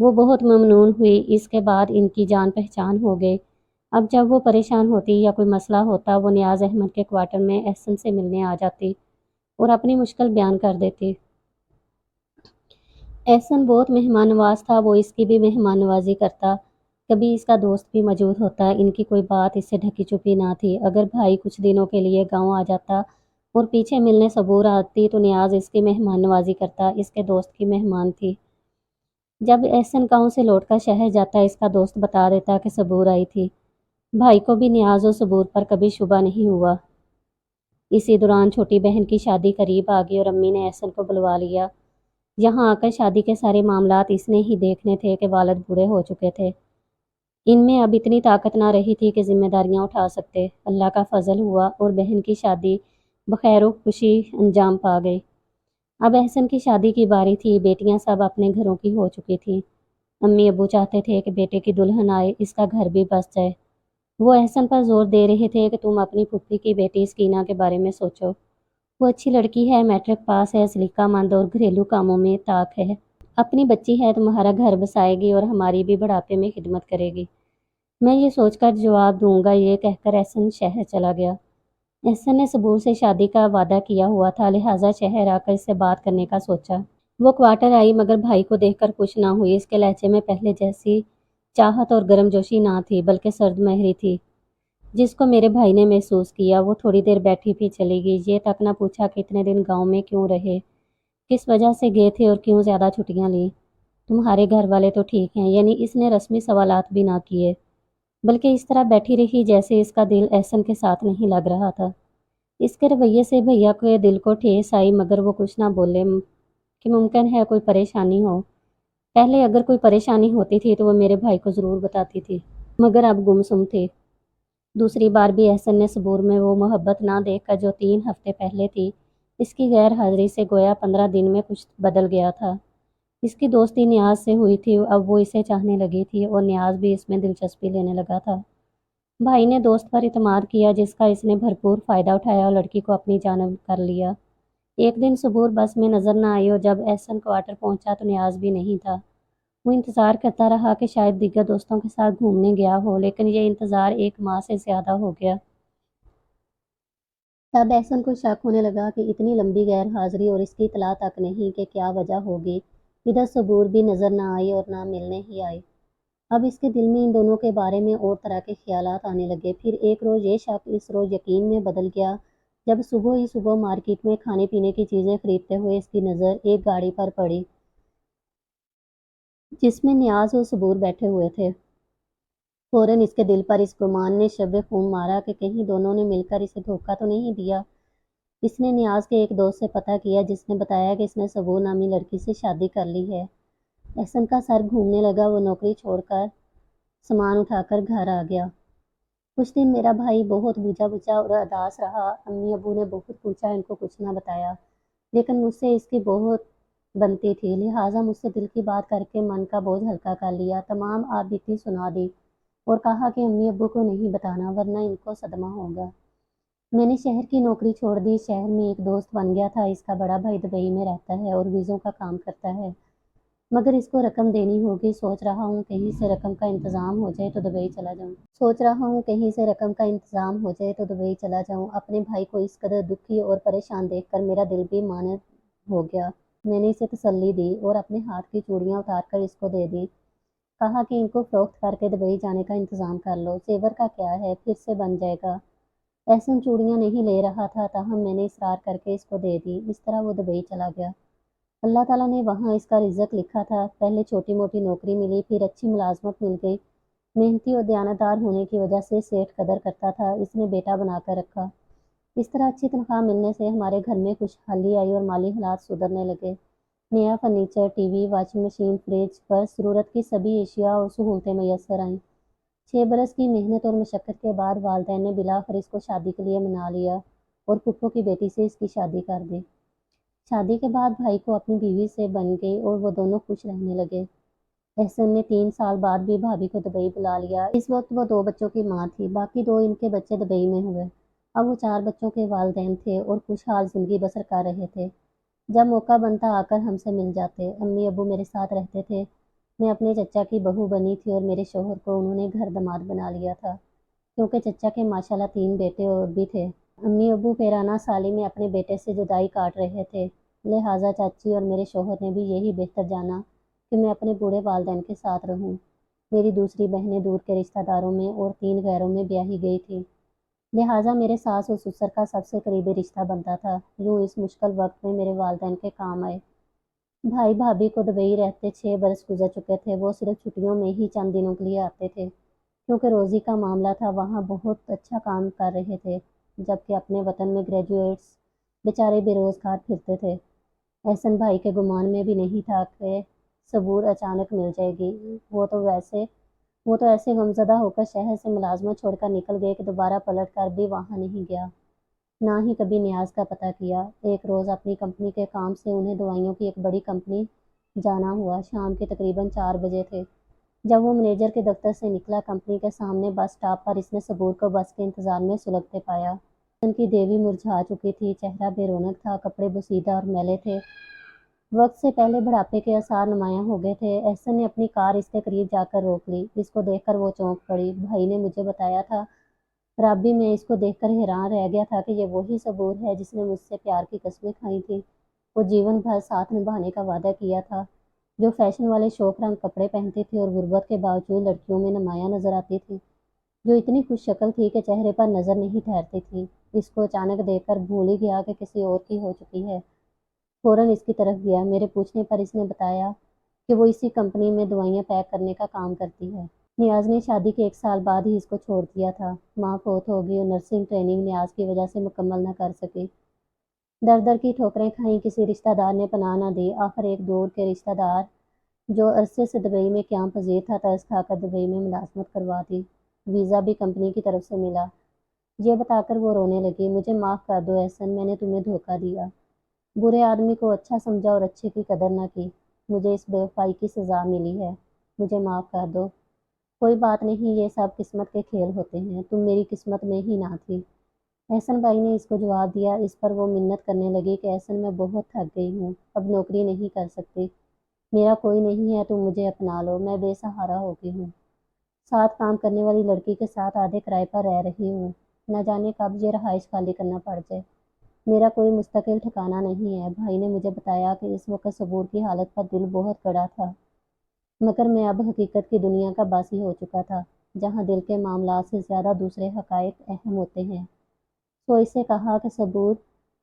وہ بہت ممنون ہوئی، اس کے بعد ان کی جان پہچان ہو گئی۔ اب جب وہ پریشان ہوتی یا کوئی مسئلہ ہوتا وہ نیاز احمد کے کوارٹر میں احسن سے ملنے آ جاتی اور اپنی مشکل بیان کر دیتی۔ احسن بہت مہمان نواز تھا، وہ اس کی بھی مہمان نوازی کرتا۔ کبھی اس کا دوست بھی موجود ہوتا، ان کی کوئی بات اس سے ڈھکی چھپی نہ تھی۔ اگر بھائی کچھ دنوں کے لیے گاؤں آ جاتا اور پیچھے ملنے صبور آتی تو نیاز اس کی مہمان نوازی کرتا، اس کے دوست کی مہمان تھی۔ جب احسن گاؤں سے لوٹ کر شہر جاتا اس کا دوست بتا دیتا کہ صبور آئی تھی۔ بھائی کو بھی نیاز و صبور پر کبھی شبہ نہیں ہوا۔ اسی دوران چھوٹی بہن کی شادی قریب آ گئی اور امی نے احسن کو بلوا لیا۔ یہاں آ کر شادی کے سارے معاملات اس نے ہی دیکھنے تھے کہ والد بوڑھے ہو چکے تھے۔ ان میں اب اتنی طاقت نہ رہی تھی کہ ذمہ داریاں اٹھا سکتے۔ اللہ کا فضل ہوا اور بہن کی شادی بخیر و خوشی انجام پا گئی۔ اب احسن کی شادی کی باری تھی، بیٹیاں سب اپنے گھروں کی ہو چکی تھیں۔ امی ابو چاہتے تھے کہ بیٹے کی دلہن آئے، اس کا گھر بھی بس جائے۔ وہ احسن پر زور دے رہے تھے کہ تم اپنی پھپھی کی بیٹی سکینہ کے بارے میں سوچو۔ وہ اچھی لڑکی ہے، میٹرک پاس ہے، سلیقہ مند اور گھریلو کاموں میں طاق ہے۔ اپنی بچی ہے، تمہارا گھر بسائے گی اور ہماری بھی بڑھاپے میں خدمت کرے گی۔ میں یہ سوچ کر جواب دوں گا، یہ کہہ کر احسن شہر چلا گیا۔ احسن نے صبور سے شادی کا وعدہ کیا ہوا تھا، لہٰذا شہر آ کر اس سے بات کرنے کا سوچا۔ وہ کوارٹر آئی مگر بھائی کو دیکھ کر خوش نہ ہوئی۔ اس کے لہجے میں پہلے جیسی چاہت اور گرم جوشی نہ تھی، بلکہ سرد مہری تھی، جس کو میرے بھائی نے محسوس کیا۔ وہ تھوڑی دیر بیٹھی پھر چلی گئی، یہ تک نہ پوچھا کہ اتنے دن گاؤں میں کیوں رہے، کس وجہ سے گئے تھے اور کیوں زیادہ چھٹیاں لیں۔ تمہارے گھر والے تو ٹھیک ہیں؟ یعنی اس نے رسمی سوالات بھی نہ کیے، بلکہ اس طرح بیٹھی رہی جیسے اس کا دل احسن کے ساتھ نہیں لگ رہا تھا۔ اس کے رویے سے بھیا کے دل کو ٹھیس آئی مگر وہ کچھ نہ بولے کہ ممکن ہے کوئی پریشانی ہو۔ پہلے اگر کوئی پریشانی ہوتی تھی تو وہ میرے بھائی کو ضرور بتاتی تھی، مگر اب گمسم تھی۔ دوسری بار بھی احسن نے صبور میں وہ محبت نہ دیکھ کر جو 3 ہفتے پہلے تھی، اس کی غیر حاضری سے گویا 15 دن میں کچھ بدل گیا تھا۔ اس کی دوستی نیاز سے ہوئی تھی، اب وہ اسے چاہنے لگی تھی اور نیاز بھی اس میں دلچسپی لینے لگا تھا۔ بھائی نے دوست پر اعتماد کیا جس کا اس نے بھرپور فائدہ اٹھایا اور لڑکی کو اپنی جانب کر لیا۔ ایک دن صبور بس میں نظر نہ آئی اور جب احسن کوارٹر پہنچا تو نیاز بھی نہیں تھا۔ وہ انتظار کرتا رہا کہ شاید دیگر دوستوں کے ساتھ گھومنے گیا ہو، لیکن یہ انتظار 1 ماہ سے زیادہ ہو گیا۔ تب احسن کو شک ہونے لگا کہ اتنی لمبی غیر حاضری اور اس کی اطلاع تک نہیں کہ کیا وجہ ہوگی۔ ادھر صبور بھی نظر نہ آئی اور نہ ملنے ہی آئی۔ اب اس کے دل میں ان دونوں کے بارے میں اور طرح کے خیالات آنے لگے۔ پھر ایک روز یہ شک اس روز یقین میں بدل گیا جب صبح ہی صبح مارکیٹ میں کھانے پینے کی چیزیں خریدتے ہوئے اس کی نظر ایک گاڑی پر پڑی جس میں نیاز اور صبور بیٹھے ہوئے تھے۔ فوراً اس کے دل پر اس گمان نے شب خون مارا کہ کہیں دونوں نے مل کر اسے دھوکہ تو نہیں دیا۔ اس نے نیاز کے ایک دوست سے پتہ کیا جس نے بتایا کہ اس نے صبور نامی لڑکی سے شادی کر لی ہے۔ احسن کا سر گھومنے لگا، وہ نوکری چھوڑ کر سامان اٹھا کر گھر آ گیا۔ کچھ دن میرا بھائی بہت بجھا بجھا اور اداس رہا۔ امی ابو نے بہت پوچھا، ان کو کچھ نہ بتایا، لیکن مجھ سے اس کی بہت بنتی تھی، لہٰذا مجھ سے دل کی بات کر کے من کا بوجھ ہلکا کر لیا۔ تمام آپ بیتی سنا دی اور کہا کہ امی ابو کو نہیں بتانا ورنہ ان کو صدمہ ہوگا۔ میں نے شہر کی نوکری چھوڑ دی، شہر میں ایک دوست بن گیا تھا، اس کا بڑا بھائی دبئی میں رہتا ہے اور ویزوں کا کام کرتا ہے، مگر اس کو رقم دینی ہوگی۔ سوچ رہا ہوں کہیں سے رقم کا انتظام ہو جائے تو دبئی چلا جاؤں۔ اپنے بھائی کو اس قدر دکھی اور پریشان دیکھ کر میرا دل بھی مانع ہو گیا۔ میں نے اسے تسلی دی اور اپنے ہاتھ کی چوڑیاں اتار کر اس کو دے دی۔ کہا کہ ان کو فروخت کر کے دبئی جانے کا انتظام کر لو، زیور کا کیا ہے، پھر سے بن جائے گا۔ احسن چوڑیاں نہیں لے رہا تھا، تاہم میں نے اصرار کر کے اس کو دے دی۔ اس طرح وہ دبئی چلا گیا۔ اللہ تعالیٰ نے وہاں اس کا رزق لکھا تھا۔ پہلے چھوٹی موٹی نوکری ملی، پھر اچھی ملازمت مل گئی۔ محنتی اور دیانتدار ہونے کی وجہ سے سیٹھ قدر کرتا تھا، اس نے بیٹا بنا کر رکھا۔ اس طرح اچھی تنخواہ ملنے سے ہمارے گھر میں خوشحالی آئی اور مالی حالات سدھرنے لگے۔ نیا furniture, T V, washing machine, fridge, بس ضرورت کی سبھی اشیاء اور سہولتیں میسر آئیں۔ 6 برس کی محنت اور مشقت کے بعد والدین نے بالآخر اس کو شادی کے لیے منا لیا اور پھپھو کی بیٹی سے اس کی شادی کر دی۔ شادی کے بعد بھائی کو اپنی بیوی سے بن گئی اور وہ دونوں خوش رہنے لگے۔ احسن نے 3 سال بعد بھی بھابھی کو دبئی بلا لیا۔ اس وقت وہ 2 بچوں کی ماں تھی، باقی 2 ان کے بچے دبئی میں ہوئے۔ اب وہ 4 بچوں کے والدین تھے اور خوشحال زندگی بسر کر رہے تھے۔ جب موقع بنتا آ کر ہم سے مل جاتے۔ امی ابو میرے ساتھ رہتے تھے، میں اپنے چچا کی بہو بنی تھی اور میرے شوہر کو انہوں نے گھر داماد بنا لیا تھا، کیونکہ چچا کے ماشاءاللہ 3 بیٹے اور بھی تھے۔ امی ابو پیرانہ سالی میں اپنے بیٹے سے جدائی کاٹ رہے تھے، لہٰذا چاچی اور میرے شوہر نے بھی یہی بہتر جانا کہ میں اپنے بوڑھے والدین کے ساتھ رہوں۔ میری دوسری بہنیں دور کے رشتہ داروں میں اور 3 غیروں میں بیاہی گئی تھیں، لہٰذا میرے ساس اور سسر کا سب سے قریبی رشتہ بنتا تھا۔ یوں اس مشکل وقت میں میرے والدین کے کام آئے۔ بھائی بھابھی کو دبئی رہتے 6 برس گزر چکے تھے، وہ صرف چھٹیوں میں ہی چند دنوں کے لیے آتے تھے، کیونکہ روزی کا معاملہ تھا، وہاں بہت اچھا کام کر رہے تھے، جبکہ اپنے وطن میں گریجویٹس بیچارے بے روزگار پھرتے تھے۔ احسن بھائی کے گمان میں بھی نہیں تھا کہ صبور اچانک مل جائے گی۔ وہ تو ایسے غمزدہ ہو کر شہر سے ملازمت چھوڑ کر نکل گئے کہ دوبارہ پلٹ کر بھی وہاں نہیں گیا، نہ ہی کبھی نیاز کا پتہ کیا۔ ایک روز اپنی کمپنی کے کام سے انہیں دوائیوں کی ایک بڑی کمپنی جانا ہوا۔ شام کے تقریباً 4 بجے تھے جب وہ مینیجر کے دفتر سے نکلا۔ کمپنی کے سامنے بس اسٹاپ پر اس نے صبور کو بس کے انتظار میں سلگتے پایا۔ ان کی دیوی مرجھا چکی تھی، چہرہ بے رونق تھا، کپڑے بوسیدہ اور میلے تھے، وقت سے پہلے بڑھاپے کے آثار نمایاں ہو گئے تھے۔ احسن نے اپنی کار اس کے قریب جا کر روک لی۔ اس کو دیکھ کر وہ چونک پڑی۔ بھائی نے مجھے بتایا تھا، رابی، میں اس کو دیکھ کر حیران رہ گیا تھا کہ یہ وہی صبور ہے جس نے مجھ سے پیار کی قسمیں کھائی تھیں، وہ جیون بھر ساتھ نبھانے کا وعدہ کیا تھا، جو فیشن والے شوخ رنگ کپڑے پہنتی تھی اور غربت کے باوجود لڑکیوں میں نمایاں نظر آتی تھی، جو اتنی خوش شکل تھی کہ چہرے پر نظر نہیں ٹھہرتی تھی۔ اس کو اچانک دیکھ کر بھول ہی گیا کہ کسی اور کی ہو چکی ہے۔ فوراً اس کی طرف گیا۔ میرے پوچھنے پر اس نے بتایا کہ وہ اسی کمپنی میں دوائیاں پیک کرنے کا کام کرتی ہے۔ نیاز نے شادی کے 1 سال بعد ہی اس کو چھوڑ دیا تھا۔ ماں فوت ہو گئی اور نرسنگ ٹریننگ نیاز کی وجہ سے مکمل نہ کر سکی۔ در در کی ٹھوکریں کھائیں، کسی رشتہ دار نے پناہ نہ دی۔ آخر ایک دور کے رشتہ دار جو عرصے سے دبئی میں قیام پذیر تھا، ترس کھا کر دبئی میں ملازمت کروا دی۔ ویزا بھی کمپنی کی طرف سے ملا۔ یہ بتا کر وہ رونے لگی، مجھے معاف کر دو احسن، میں نے تمہیں دھوکہ دیا، برے آدمی کو اچھا سمجھا اور اچھے کی قدر نہ کی، مجھے اس بے وفائی کی سزا ملی ہے، مجھے معاف کر دو۔ کوئی بات نہیں، یہ سب قسمت کے کھیل ہوتے ہیں، تم میری قسمت میں ہی نہ تھی، احسن بھائی نے اس کو جواب دیا۔ اس پر وہ منت کرنے لگی کہ احسن، میں بہت تھک گئی ہوں، اب نوکری نہیں کر سکتی، میرا کوئی نہیں ہے، تم مجھے اپنا لو، میں بے سہارا ہو گئی ہوں، ساتھ کام کرنے والی لڑکی کے ساتھ آدھے کرائے پر رہ رہی ہوں، نہ جانے کب یہ رہائش خالی کرنا پڑ جائے، میرا کوئی مستقل ٹھکانہ نہیں ہے۔ بھائی نے مجھے بتایا کہ اس وقت صبور کی حالت پر دل بہت کڑا تھا، مگر میں اب حقیقت کی دنیا کا باسی ہو چکا تھا، جہاں دل کے معاملات سے زیادہ دوسرے حقائق اہم ہوتے ہیں۔ تو اس سے کہا کہ صبور،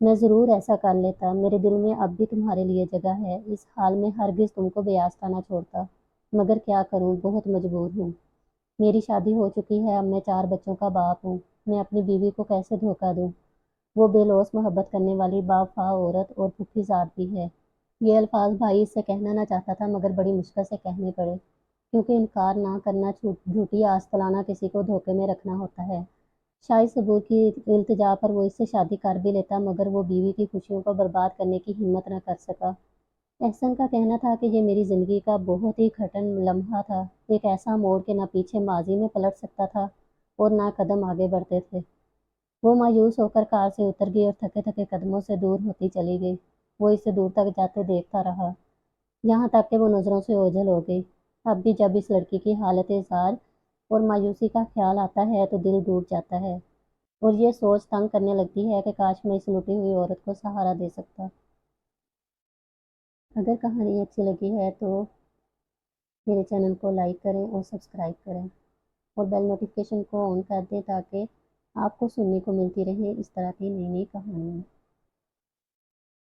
میں ضرور ایسا کر لیتا، میرے دل میں اب بھی تمہارے لیے جگہ ہے، اس حال میں ہرگز تم کو بیاستہ نہ چھوڑتا، مگر کیا کروں، بہت مجبور ہوں، میری شادی ہو چکی ہے، اب میں 4 بچوں کا باپ ہوں، میں اپنی بیوی کو کیسے دھوکہ دوں، وہ بے لوث محبت کرنے والی باوفا عورت اور بھوکی ذات بھی ہے۔ یہ الفاظ بھائی اس سے کہنا نہ چاہتا تھا، مگر بڑی مشکل سے کہنے پڑے، کیونکہ انکار نہ کرنا جھوٹی آس تلانا کسی کو دھوکے میں رکھنا ہوتا ہے۔ شاید صبور کی التجا پر وہ اس سے شادی کر بھی لیتا، مگر وہ بیوی کی خوشیوں کو برباد کرنے کی ہمت نہ کر سکا۔ احسن کا کہنا تھا کہ یہ میری زندگی کا بہت ہی گھٹن لمحہ تھا، ایک ایسا موڑ کہ نہ پیچھے ماضی میں پلٹ سکتا تھا اور نہ قدم آگے بڑھتے تھے۔ وہ مایوس ہو کر کار سے اتر گئی اور تھکے تھکے قدموں سے دور ہوتی چلی گئی۔ وہ اسے دور تک جاتے دیکھتا رہا، یہاں تک کہ وہ نظروں سے اوجھل ہو گئی۔ اب بھی جب اس لڑکی کی حالت زار اور مایوسی کا خیال آتا ہے تو دل ڈوب جاتا ہے اور یہ سوچ تنگ کرنے لگتی ہے کہ کاش میں اس لٹی ہوئی عورت کو سہارا دے سکتا۔ اگر کہانی اچھی لگی ہے تو میرے چینل کو لائک کریں اور سبسکرائب کریں اور بیل نوٹیفیکیشن کو آن کر دیں تاکہ آپ کو سننے کو ملتی رہیں اس طرح کی نئی نئی کہانیاں۔